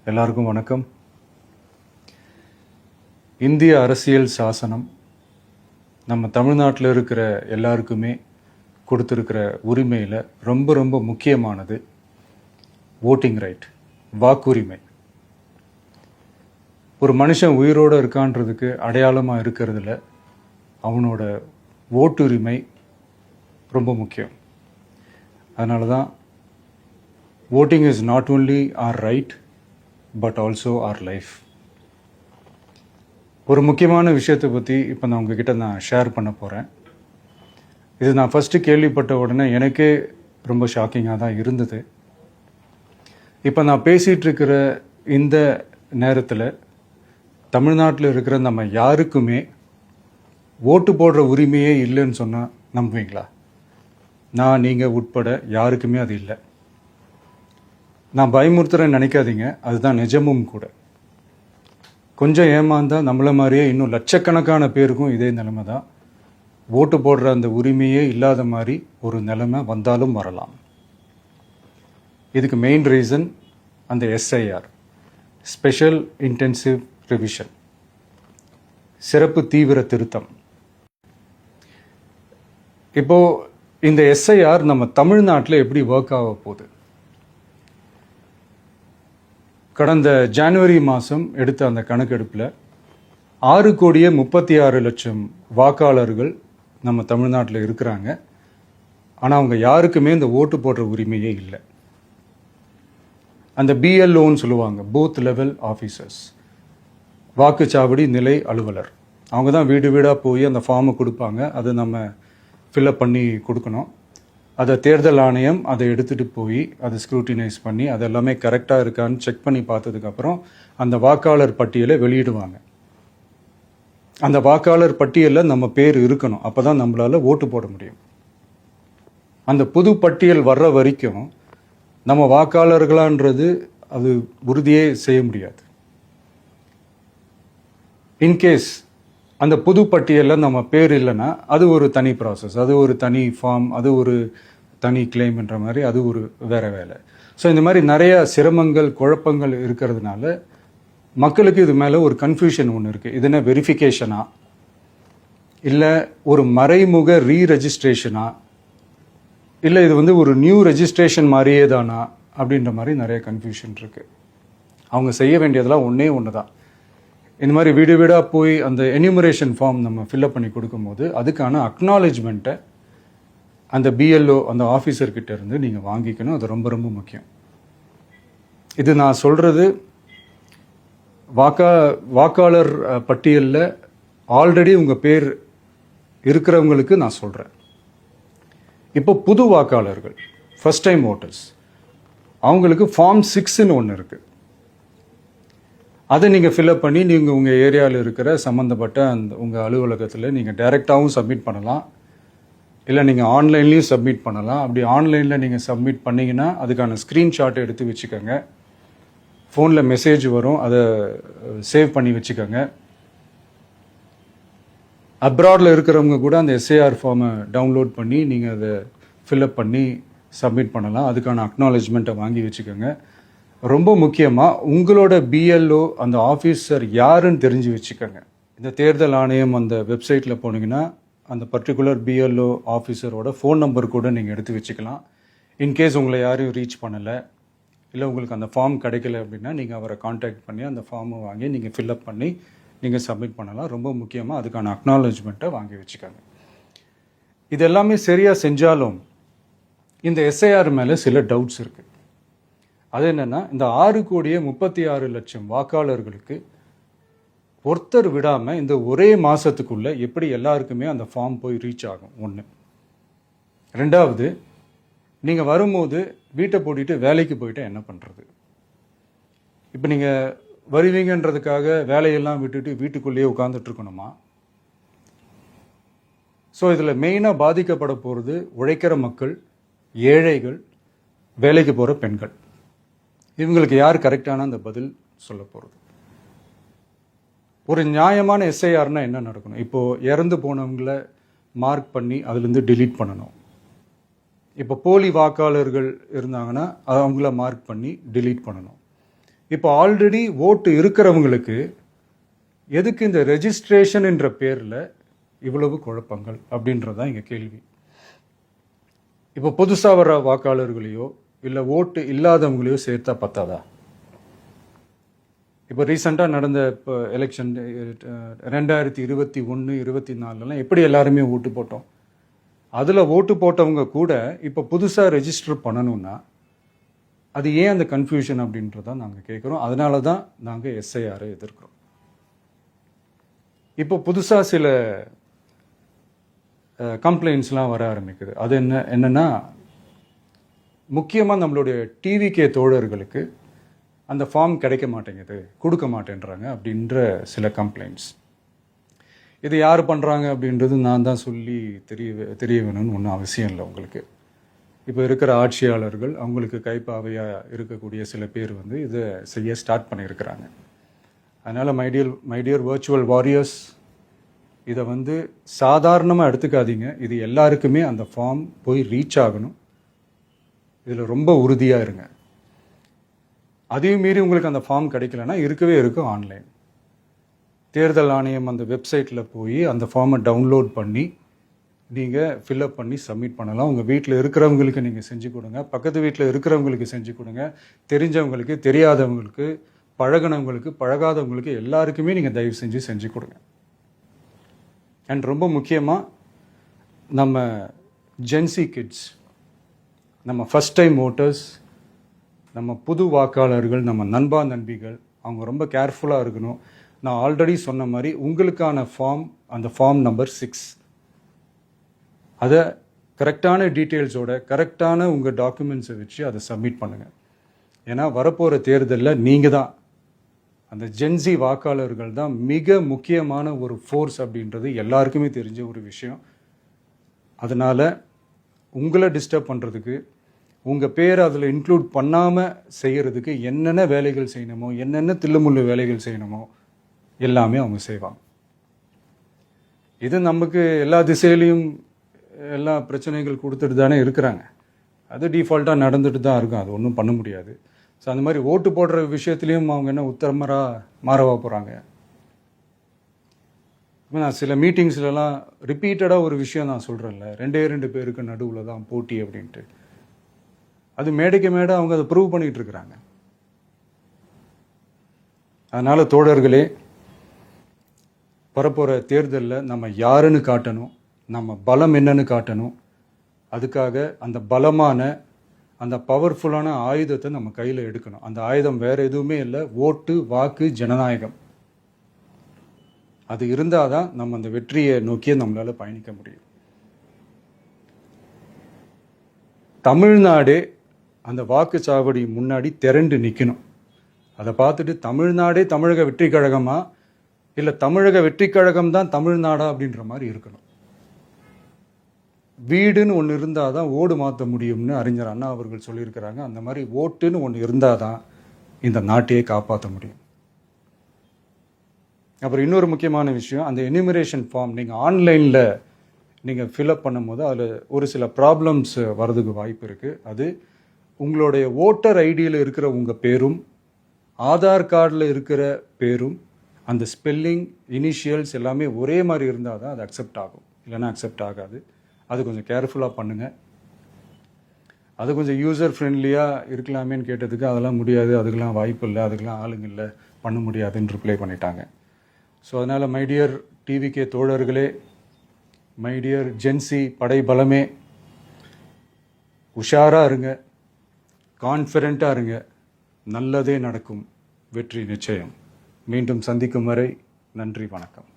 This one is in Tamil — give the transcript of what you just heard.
எல்லாருக்கும் வணக்கம். இந்திய அரசியல் சாசனம் நம்ம தமிழ்நாட்டில் இருக்கிற எல்லாருக்குமே கொடுத்துருக்கிற உரிமையில் ரொம்ப ரொம்ப முக்கியமானது ஓட்டிங் ரைட், வாக்குரிமை. ஒரு மனுஷன் உயிரோடு இருக்கான்றதுக்கு அடையாளமாக இருக்கிறதுல அவனோட ஓட்டுரிமை ரொம்ப முக்கியம். அதனால தான் voting is not only our right but also our life. ஒரு முக்கியமான விஷயத்தை பற்றி இப்போ நான் உங்ககிட்ட ஷேர் பண்ண போகிறேன். இது நான் ஃபஸ்ட்டு கேள்விப்பட்ட உடனே எனக்கே ரொம்ப ஷாக்கிங்காக தான் இருந்தது. இப்போ நான் பேசிகிட்டு இருக்கிற இந்த நேரத்தில் தமிழ்நாட்டில் இருக்கிற நம்ம யாருக்குமே ஓட்டு போடுற உரிமையே இல்லைன்னு சொன்னால் நம்புவீங்களா? நான் நீங்கள் உட்பட யாருக்குமே அது இல்லை. நான் பயமுறுத்துறேன்னு நினைக்காதீங்க, அதுதான் நிஜமும் கூட. கொஞ்சம் ஏமாந்தால் நம்மள மாதிரியே இன்னும் லட்சக்கணக்கான பேருக்கும் இதே நிலைமை தான். ஓட்டு போடுற அந்த உரிமையே இல்லாத மாதிரி ஒரு நிலைமை வந்தாலும் வரலாம். இதுக்கு மெயின் ரீசன் அந்த எஸ்ஐஆர், ஸ்பெஷல் இன்டென்சிவ் ரிவிஷன், சிறப்பு தீவிர திருத்தம். இப்போது இந்த எஸ்ஐஆர் நம்ம தமிழ்நாட்டில் எப்படி ஒர்க் ஆக போகுது? கடந்த ஜனவரி மாதம் எடுத்த அந்த கணக்கெடுப்பில் 6,36,00,000 வாக்காளர்கள் நம்ம தமிழ்நாட்டில் இருக்கிறாங்க. ஆனால் அவங்க யாருக்குமே இந்த ஓட்டு போடுற உரிமையே இல்லை. அந்த பிஎல்ஓன்னு சொல்லுவாங்க, பூத் லெவல் ஆஃபீஸர்ஸ், வாக்குச்சாவடி நிலை அலுவலர். அவங்க தான் வீடு வீடாக போய் அந்த ஃபார்மை கொடுப்பாங்க. அதை நம்ம ஃபில்அப் பண்ணி கொடுக்கணும். அதை தேர்தல் ஆணையம் அதை எடுத்துகிட்டு போய் அதை ஸ்க்ரூட்டினைஸ் பண்ணி அது எல்லாமே கரெக்டாக இருக்கான்னு செக் பண்ணி பார்த்ததுக்கப்புறம் அந்த வாக்காளர் பட்டியலை வெளியிடுவாங்க. அந்த வாக்காளர் பட்டியலில் நம்ம பேர் இருக்கணும், அப்போ தான் நம்மளால் ஓட்டு போட முடியும். அந்த புது பட்டியல் வர்ற வரைக்கும் நம்ம வாக்காளர்களான்றது அது உறுதியே செய்ய முடியாது. இன்கேஸ் அந்த புது பட்டியலில் நம்ம பேர் இல்லைன்னா அது ஒரு தனி ப்ராசஸ், அது ஒரு தனி ஃபார்ம், அது ஒரு தனி கிளைம்ன்ற மாதிரி அது ஒரு வேறு வேலை. ஸோ இந்த மாதிரி நிறைய சிரமங்கள் குழப்பங்கள் இருக்கிறதுனால மக்களுக்கு இது மேலே ஒரு கன்ஃபியூஷன் ஒன்று இருக்குது. இது என்ன வெரிஃபிகேஷனா இல்லை ஒரு மறைமுக ரீரெஜிஸ்ட்ரேஷனா இல்லை இது ஒரு நியூ ரெஜிஸ்ட்ரேஷன் மாதிரியே தானா அப்படின்ற மாதிரி நிறைய கன்ஃபியூஷன் இருக்குது. அவங்க செய்ய வேண்டியதெல்லாம் ஒன்றே ஒன்று தான். இந்த மாதிரி வீடு வீடாக போய் அந்த என்யூமரேஷன் ஃபார்ம் நம்ம ஃபில்அப் பண்ணி கொடுக்கும்போது அதுக்கான அக்னாலேஜ்மெண்ட்டை அந்த பிஎல்ஓ அந்த ஆஃபீஸர்கிட்ட இருந்து நீங்கள் வாங்கிக்கணும். அது ரொம்ப ரொம்ப முக்கியம். இது நான் சொல்கிறது வாக்காளர் பட்டியலில் ஆல்ரெடி உங்கள் பேர் இருக்கிறவங்களுக்கு நான் சொல்கிறேன். இப்போ புது வாக்காளர்கள், ஃபர்ஸ்ட் டைம் ஓட்டர்ஸ், அவங்களுக்கு ஃபார்ம் 6ன்னு ஒன்று இருக்குது. அதை நீங்கள் ஃபில்அப் பண்ணி நீங்கள் உங்கள் ஏரியாவில் இருக்கிற சம்மந்தப்பட்ட அந்த உங்கள் அலுவலகத்தில் நீங்கள் டைரெக்டாகவும் சப்மிட் பண்ணலாம், இல்லை நீங்கள் ஆன்லைன்லேயும் சப்மிட் பண்ணலாம். அப்படி ஆன்லைனில் நீங்கள் சப்மிட் பண்ணிங்கன்னா அதுக்கான ஸ்க்ரீன்ஷாட்டை எடுத்து வச்சுக்கோங்க. ஃபோனில் மெசேஜ் வரும், அதை சேவ் பண்ணி வச்சுக்கோங்க. அப்ராடில் இருக்கிறவங்க கூட அந்த எஸ்ஏஆர் ஃபார்மை டவுன்லோட் பண்ணி நீங்கள் அதை ஃபில்அப் பண்ணி சப்மிட் பண்ணலாம். அதுக்கான அக்னாலேஜ்மெண்ட்டை வாங்கி வச்சுக்கோங்க. ரொம்ப முக்கியமாக உங்களோட பிஎல்ஓ அந்த ஆஃபீஸர் யாருன்னு தெரிஞ்சு வச்சுக்கோங்க. இந்த தேர்தல் ஆணையம் அந்த வெப்சைட்டில் போனீங்கன்னா அந்த பர்டிகுலர் பிஎல்ஓ ஆஃபீஸரோட ஃபோன் நம்பர் கூட நீங்கள் எடுத்து வச்சுக்கலாம். இன்கேஸ் உங்களை யாரையும் ரீச் பண்ணலை இல்லை உங்களுக்கு அந்த ஃபார்ம் கிடைக்கல அப்படின்னா நீங்கள் அவரை காண்டாக்ட் பண்ணி அந்த ஃபார்மை வாங்கி நீங்கள் ஃபில்அப் பண்ணி நீங்கள் சப்மிட் பண்ணலாம். ரொம்ப முக்கியமாக அதுக்கான அக்னாலேஜ்மெண்ட்டை வாங்கி வச்சுக்கோங்க. இது எல்லாமே சரியாக செஞ்சாலும் இந்த எஸ்ஐஆர் மேலே சில டவுட்ஸ் இருக்குது. அது என்னென்னா, இந்த 6,36,00,000 வாக்காளர்களுக்கு ஒருத்தர் விடாமல் இந்த ஒரே மாதத்துக்குள்ளே எப்படி எல்லாருக்குமே அந்த ஃபார்ம் போய் ரீச் ஆகும்? ஒன்று. ரெண்டாவது, நீங்கள் வரும்போது வீட்டை பூட்டிட்டு வேலைக்கு போயிட்டு என்ன பண்ணுறது? இப்போ நீங்கள் வருவீங்கன்றதுக்காக வேலையெல்லாம் விட்டுட்டு வீட்டுக்குள்ளேயே உட்காந்துட்ருக்கணுமா? ஸோ இதில் மெயினாக பாதிக்கப்பட போகிறது உழைக்கிற மக்கள், ஏழைகள், வேலைக்கு போகிற பெண்கள். இவங்களுக்கு யார் கரெக்டான அந்த பதில் சொல்ல போகிறது? ஒரு நியாயமான எஸ்ஐஆர்னா என்ன நடக்கணும்? இப்போது இறந்து போனவங்கள மார்க் பண்ணி அதுலேருந்து டிலீட் பண்ணணும். இப்போ போலி வாக்காளர்கள் இருந்தாங்கன்னா அவங்கள மார்க் பண்ணி டிலீட் பண்ணணும். இப்போ ஆல்ரெடி ஓட்டு இருக்கிறவங்களுக்கு எதுக்கு இந்த ரெஜிஸ்ட்ரேஷன் என்ற பேரில் இவ்வளவு குழப்பங்கள் அப்படின்றது தான் இங்கே கேள்வி. இப்போ புதுசாக வர வாக்காளர்களையோ இல்லை ஓட்டு இல்லாதவங்களையோ சேர்த்தா பத்தாதா? இப்போ ரீசெண்டாக நடந்த இப்போ எலெக்ஷன் 2021, 24 எப்படி எல்லாருமே ஓட்டு போட்டோம்? அதில் ஓட்டு போட்டவங்க கூட இப்போ புதுசாக ரெஜிஸ்டர் பண்ணணும்னா அது ஏன் அந்த கன்ஃபியூஷன் அப்படின்றத நாங்கள் கேட்குறோம். அதனால தான் நாங்கள் எஸ்ஐஆரை எதிர்க்கிறோம். இப்போ புதுசாக சில கம்ப்ளைண்ட்ஸ்லாம் வர ஆரம்பிக்குது. அது என்னன்னா முக்கியமாக நம்மளுடைய டிவிகே தோழர்களுக்கு அந்த ஃபார்ம் கிடைக்க மாட்டேங்குது, கொடுக்க மாட்டேன்றாங்க அப்படின்ற சில கம்ப்ளைண்ட்ஸ். இது யார் பண்ணுறாங்க அப்படின்றது நான் தான் சொல்லி தெரிய வேணும்னு ஒன்றும் அவசியம் இல்லை உங்களுக்கு. இப்போ இருக்கிற ஆட்சியாளர்கள் அவங்களுக்கு கைப்பாவையாக இருக்கக்கூடிய சில பேர் இதை செய்ய ஸ்டார்ட் பண்ணியிருக்கிறாங்க. அதனால் மைடியர் வர்ச்சுவல் வாரியர்ஸ், இதை சாதாரணமாக எடுத்துக்காதீங்க. இது எல்லாருக்குமே அந்த ஃபார்ம் போய் ரீச் ஆகணும். இதில் ரொம்ப உறுதியாக இருங்க. அதையும் மீறி உங்களுக்கு அந்த ஃபார்ம் கிடைக்கலன்னா இருக்கவே இருக்கும் ஆன்லைன். தேர்தல் ஆணையம் அந்த வெப்சைட்டில் போய் அந்த ஃபார்மை டவுன்லோட் பண்ணி நீங்கள் ஃபில்அப் பண்ணி சப்மிட் பண்ணலாம். உங்கள் வீட்டில் இருக்கிறவங்களுக்கு நீங்கள் செஞ்சு கொடுங்க, பக்கத்து வீட்டில் இருக்கிறவங்களுக்கு செஞ்சு கொடுங்க, தெரிஞ்சவங்களுக்கு, தெரியாதவங்களுக்கு, பழகினவங்களுக்கு, பழகாதவங்களுக்கு எல்லாருக்குமே நீங்கள் தயவு செஞ்சு கொடுங்க. அண்ட் ரொம்ப முக்கியமாக நம்ம ஜென்சி கிட்ஸ், நம்ம ஃபஸ்ட் டைம் ஓட்டர்ஸ், நம்ம புது வாக்காளர்கள், நம்ம நண்பா நண்பிகள், அவங்க ரொம்ப கேர்ஃபுல்லாக இருக்கணும். நான் ஆல்ரெடி சொன்ன மாதிரி உங்களுக்கான ஃபார்ம், அந்த ஃபார்ம் நம்பர் 6, அதை கரெக்டான டீட்டெயில்ஸோட கரெக்டான உங்கள் டாக்குமெண்ட்ஸை வச்சு அதை சப்மிட் பண்ணுங்கள். ஏன்னா வரப்போகிற தேர்தலில் நீங்கள் தான், அந்த ஜென்சி வாக்காளர்கள் தான் மிக முக்கியமான ஒரு ஃபோர்ஸ் அப்படின்றது எல்லாருக்குமே தெரிஞ்ச ஒரு விஷயம். அதனால் உங்களை டிஸ்டர்ப் பண்ணுறதுக்கு, உங்கள் பேரை அதில் இன்க்ளூட் பண்ணாமல் செய்கிறதுக்கு என்னென்ன வேலைகள் செய்யணுமோ, என்னென்ன தில்லுமுள்ளு வேலைகள் செய்யணுமோ எல்லாமே அவங்க செய்வாங்க. இது நமக்கு எல்லா திசையிலையும் எல்லா பிரச்சனைகள் கொடுத்துட்டு தானே இருக்கிறாங்க. அது டிஃபால்ட்டாக நடந்துட்டு தான் இருக்கும், அது ஒன்றும் பண்ண முடியாது. ஸோ அந்த மாதிரி ஓட்டு போடுற விஷயத்துலேயும் அவங்க என்ன மாறவா போகிறாங்க? இப்போ நான் சில மீட்டிங்ஸ்லலாம் ரிப்பீட்டடாக ஒரு விஷயம் நான் சொல்கிறேன்ல, 2 பேருக்கு நடுவில் தான் போட்டி அப்படின்ட்டு. அது மேடைக்கு மேடை அவங்க அதை ப்ரூவ் பண்ணிகிட்டு இருக்கிறாங்க. அதனால் தோழர்களே, வரப்போகிற தேர்தலில் நம்ம யாருன்னு காட்டணும், நம்ம பலம் என்னன்னு காட்டணும். அதுக்காக அந்த பலமான, அந்த பவர்ஃபுல்லான ஆயுதத்தை நம்ம கையில் எடுக்கணும். அந்த ஆயுதம் வேறு எதுவுமே இல்லை, ஓட்டு, வாக்கு, ஜனநாயகம். அது இருந்தால் தான் நம்ம அந்த வெற்றியை நோக்கியே நம்மளால் பயணிக்க முடியும். தமிழ்நாடே அந்த வாக்குச்சாவடி முன்னாடி திரண்டு நிற்கணும். அதை பார்த்துட்டு தமிழ்நாடே தமிழக வெற்றி கழகமா, இல்லை தமிழக வெற்றி கழகம் தான் தமிழ்நாடா அப்படின்ற மாதிரி இருக்கணும். வீடுன்னு ஒன்று இருந்தால் தான் ஓடு மாற்ற முடியும்னு அறிஞர் அண்ணா அவர்கள் சொல்லியிருக்கிறாங்க. அந்த மாதிரி ஓட்டுன்னு ஒன்று இருந்தால் தான் இந்த நாட்டையே காப்பாற்ற முடியும். அப்புறம் இன்னொரு முக்கியமான விஷயம், அந்த எனிமரேஷன் ஃபார்ம் நீங்கள் ஆன்லைனில் நீங்கள் ஃபில்அப் பண்ணும்போது அதில் ஒரு சில ப்ராப்ளம்ஸ் வர்றதுக்கு வாய்ப்பு இருக்குது. அது உங்களுடைய ஓட்டர் ஐடியில் இருக்கிற உங்கள் பேரும், ஆதார் கார்டில் இருக்கிற பேரும், அந்த ஸ்பெல்லிங், இனிஷியல்ஸ் எல்லாமே ஒரே மாதிரி இருந்தால் தான் அது அக்செப்ட் ஆகும், இல்லைன்னா அக்செப்ட் ஆகாது. அது கொஞ்சம் கேர்ஃபுல்லாக பண்ணுங்கள். அது கொஞ்சம் யூசர் ஃப்ரெண்ட்லியாக இருக்கலாமேன்னு கேட்டதுக்கு அதெல்லாம் முடியாது, அதுக்கெல்லாம் வாய்ப்பு இல்லை, அதுக்கெல்லாம் ஆளுங்க இல்லை, பண்ண முடியாதுன்னு ரிப்ளை பண்ணிட்டாங்க. ஸோ அதனால் மைடியர் டிவிகே தோழர்களே, மைடியர் ஜென்சி படை பலமே, உஷாராக இருங்க, கான்ஃபிடென்ட்டாக இருங்க, நல்லதே நடக்கும், வெற்றி நிச்சயம். மீண்டும் சந்திக்கும் வரை நன்றி, வணக்கம்.